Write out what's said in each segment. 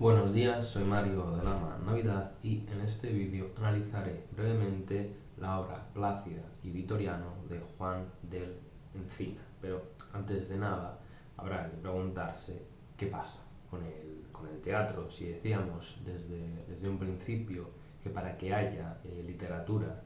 Buenos días, soy Mario de Lama Navidad y en este vídeo analizaré brevemente la obra Plácida y Vitoriano de Juan del Encina. Pero antes de nada, habrá que preguntarse qué pasa con el teatro. Si decíamos desde un principio que para que haya literatura,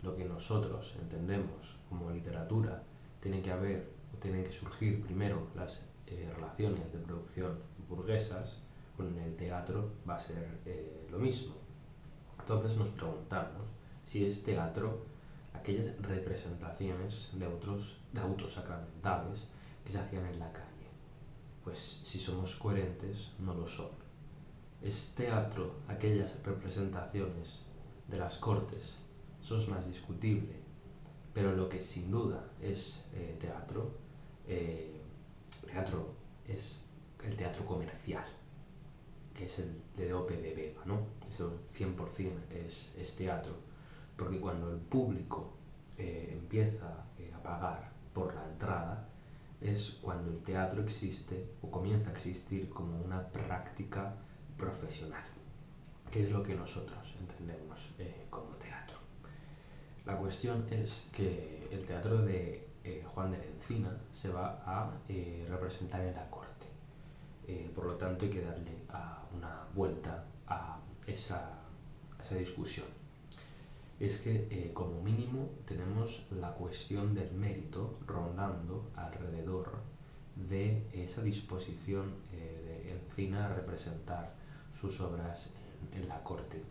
lo que nosotros entendemos como literatura, tiene que haber o tienen que surgir primero las relaciones de producción burguesas. Con el teatro va a ser lo mismo. Entonces nos preguntamos si es teatro aquellas representaciones de autos sacramentales que se hacían en la calle. Pues si somos coherentes, no lo son. Es teatro aquellas representaciones de las cortes. Eso es más discutible. Pero lo que sin duda es teatro es el teatro comercial, que es el de Lope de Vega, ¿no? Eso 100% es teatro, porque cuando el público empieza a pagar por la entrada, es cuando el teatro existe o comienza a existir como una práctica profesional, que es lo que nosotros entendemos como teatro. La cuestión es que el teatro de Juan de la Encina se va a representar en la corte. Por lo tanto hay que darle una vuelta a esa discusión. Es que como mínimo tenemos la cuestión del mérito rondando alrededor de esa disposición de Encina a representar sus obras en la corte.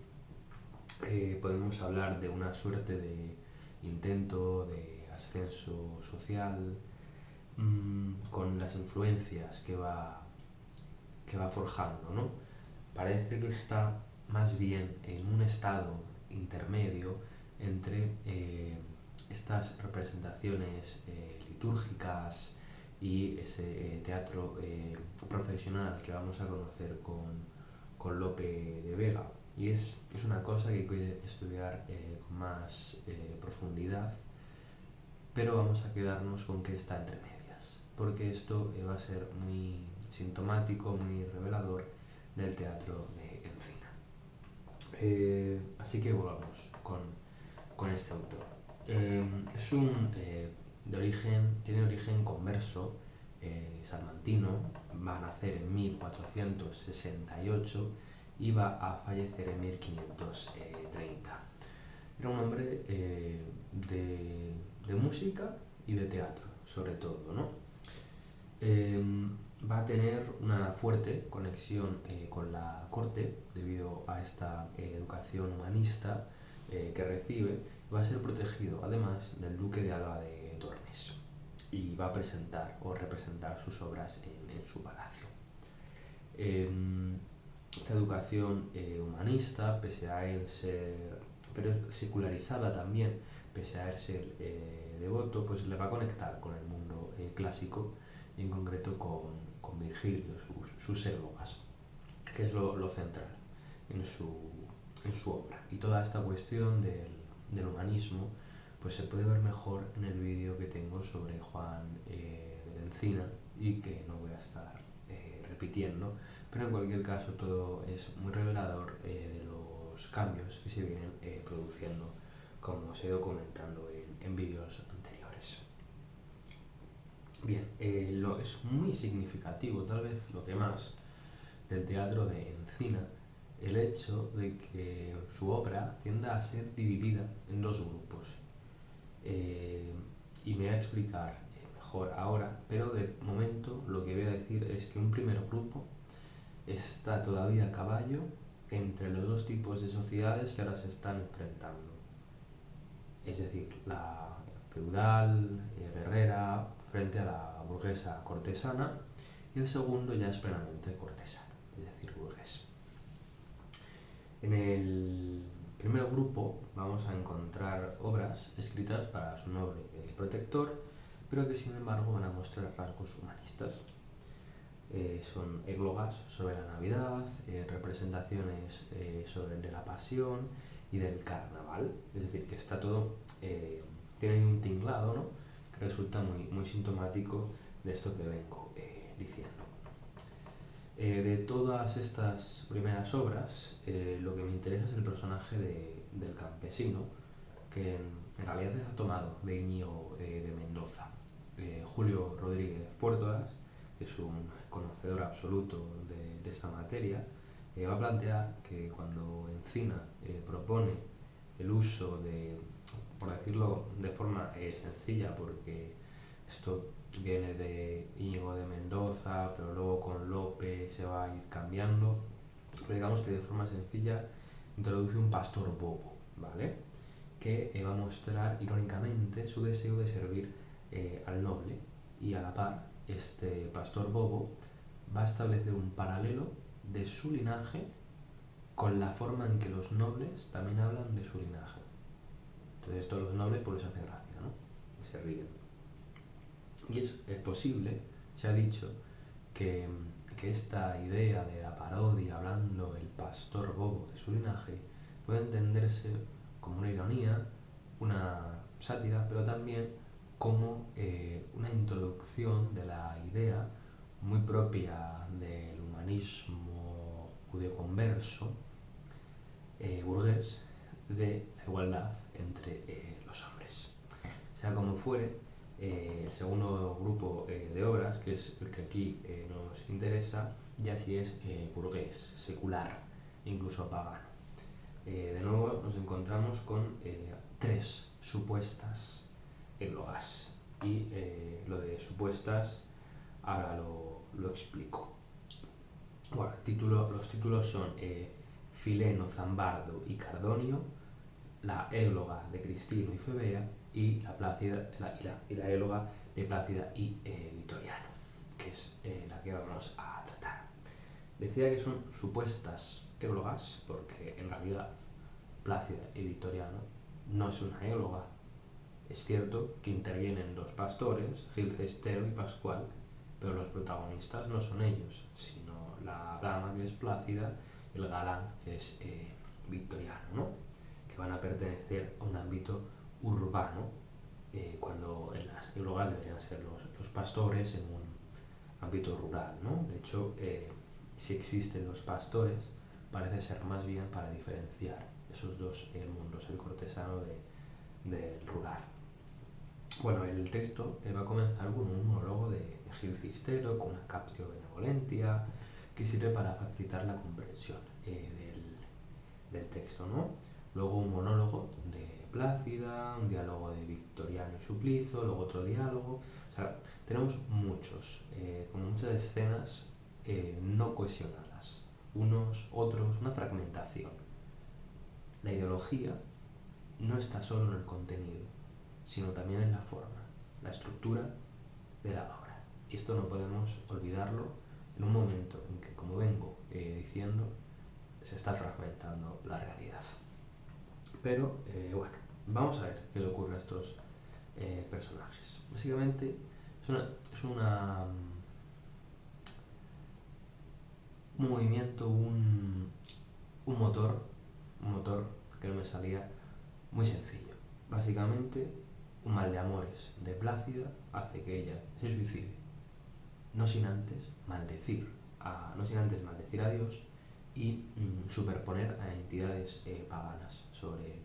Podemos hablar de una suerte de intento de ascenso social con las influencias que va forjando, ¿no? Parece que está más bien en un estado intermedio entre estas representaciones litúrgicas y ese teatro profesional que vamos a conocer con Lope de Vega. Y es una cosa que hay que estudiar con más profundidad, pero vamos a quedarnos con que está entre medias, porque esto va a ser muy sintomático, muy revelador del teatro de Encina. Así que volvamos con este autor. Es tiene origen converso, salmantino, va a nacer en 1468 y va a fallecer en 1530. Era un hombre de música y de teatro, sobre todo, ¿no? Va a tener una fuerte conexión con la corte debido a esta educación humanista que recibe. Va a ser protegido además del duque de Alba de Tormes y va a presentar o representar sus obras en su palacio. Esta educación humanista, pese a él ser, pero secularizada también, pese a él ser devoto, pues le va a conectar con el mundo clásico y en concreto con Virgilio, sus élogas, que es lo central en su obra. Y toda esta cuestión del humanismo pues se puede ver mejor en el vídeo que tengo sobre Juan de la Encina y que no voy a estar repitiendo, pero en cualquier caso todo es muy revelador de los cambios que se vienen produciendo, como os he ido comentando en vídeos anteriores. Bien, es muy significativo, tal vez lo que más, del teatro de Encina, el hecho de que su obra tienda a ser dividida en dos grupos. Y me voy a explicar mejor ahora, pero de momento lo que voy a decir es que un primer grupo está todavía a caballo entre los dos tipos de sociedades que ahora se están enfrentando. Es decir, la feudal, guerrera, frente a la burguesa cortesana, y el segundo ya es plenamente cortesano, es decir, burgués. En el primer grupo vamos a encontrar obras escritas para su noble protector, pero que sin embargo van a mostrar rasgos humanistas. Son églogas sobre la Navidad, representaciones sobre el de la Pasión y del Carnaval, es decir, que está todo, tiene un tinglado, ¿no?, que resulta muy, muy sintomático de esto que vengo diciendo. De todas estas primeras obras, lo que me interesa es el personaje del campesino, que en realidad está tomado de Íñigo de Mendoza. Julio Rodríguez Puertolas, que es un conocedor absoluto de esta materia, va a plantear que cuando Encina propone el uso de, por decirlo de forma sencilla, porque esto viene de Íñigo de Mendoza, pero luego con Lope se va a ir cambiando, pero digamos que de forma sencilla introduce un pastor bobo, ¿vale? Que va a mostrar irónicamente su deseo de servir al noble, y a la par este pastor bobo va a establecer un paralelo de su linaje con la forma en que los nobles también hablan de su linaje. Entonces esto a los nobles pues les hace gracia, ¿no? Y se ríen. Y es posible, se ha dicho, que, que esta idea de la parodia hablando el pastor bobo de su linaje puede entenderse como una ironía, una sátira, pero también como una introducción de la idea muy propia del humanismo judeoconverso burgués de la igualdad entre los hombres. Sea como fuere, el segundo grupo de obras, que es el que aquí nos interesa, ya sí es burgués, secular, incluso pagano. De nuevo nos encontramos con tres supuestas églogas, y lo de supuestas ahora lo explico. Bueno, los títulos son Fileno, Zambardo y Cardonio, la égloga de Cristino y Febea, y la égloga de Plácida y Vitoriano, que es la que vamos a tratar. Decía que son supuestas églogas porque en realidad Plácida y Vitoriano no es una égloga. Es cierto que intervienen dos pastores, Gil Cestero y Pascual, pero los protagonistas no son ellos, sino la dama, que es Plácida, y el galán, que es Victoriano, ¿no? Que van a pertenecer a un ámbito urbano, cuando en las églogas deberían ser los pastores en un ámbito rural, ¿no? De hecho, si existen los pastores, parece ser más bien para diferenciar esos dos mundos, el cortesano del rural. Bueno, el texto va a comenzar con un monólogo de Gil Cistero, con una captio benevolentia, que sirve para facilitar la comprensión del texto, ¿no? Luego un monólogo de Plácida, un diálogo de Victoriano y Suplizo, luego otro diálogo. O sea, tenemos como muchas escenas no cohesionadas, unos, otros, una fragmentación. La ideología no está solo en el contenido, sino también en la forma, la estructura de la obra. Y esto no podemos olvidarlo en un momento en que, como vengo diciendo, se está fragmentando la realidad. Pero, bueno, vamos a ver qué le ocurre a estos personajes. Básicamente, un movimiento, un motor que no me salía, muy sencillo. Básicamente, un mal de amores de Plácida hace que ella se suicide, no sin antes maldecir a Dios y superponer a entidades paganas sobre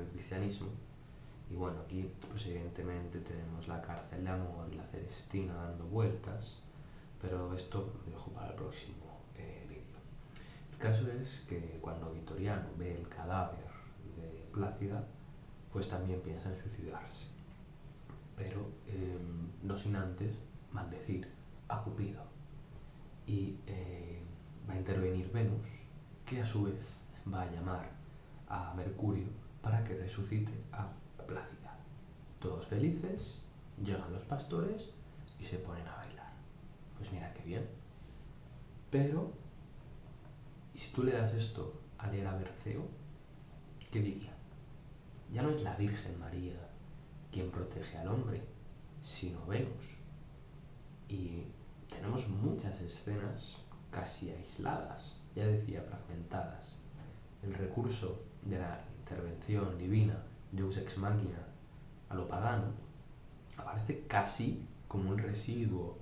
el cristianismo. Y bueno, aquí pues evidentemente tenemos la cárcel de amor y la Celestina dando vueltas, pero esto lo dejo para el próximo vídeo. El caso es que cuando Vitoriano ve el cadáver de Plácida, pues también piensa en suicidarse, pero no sin antes maldecir a Cupido. Y va a intervenir Venus, que a su vez va a llamar a Mercurio para que resucite a Plácida. Todos felices, llegan los pastores y se ponen a bailar. Pues mira qué bien. Pero, ¿y si tú le das esto a leer a Berceo? ¿Qué diría? Ya no es la Virgen María quien protege al hombre, sino Venus. Y tenemos muchas escenas casi aisladas, ya decía fragmentadas. El recurso de la intervención divina, Deus ex machina, a lo pagano, aparece casi como un residuo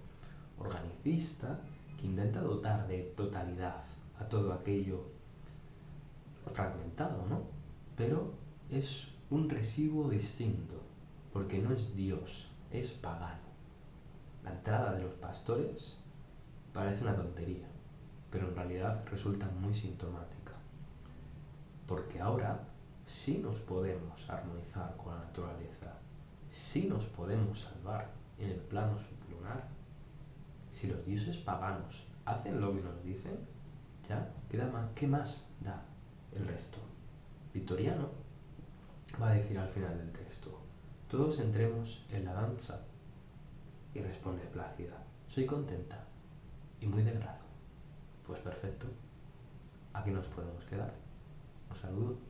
organicista que intenta dotar de totalidad a todo aquello fragmentado, ¿no? Pero es un residuo distinto, porque no es Dios, es pagano. La entrada de los pastores parece una tontería, pero en realidad resulta muy sintomática, porque ahora sí nos podemos armonizar con la naturaleza, sí nos podemos salvar en el plano sublunar. Si los dioses paganos hacen lo que nos dicen, ya queda más. ¿Qué más da el resto? Victoriano va a decir al final del texto: todos entremos en la danza. Y responde plácida: soy contenta y muy de grado. Pues perfecto, aquí nos podemos quedar. Un saludo.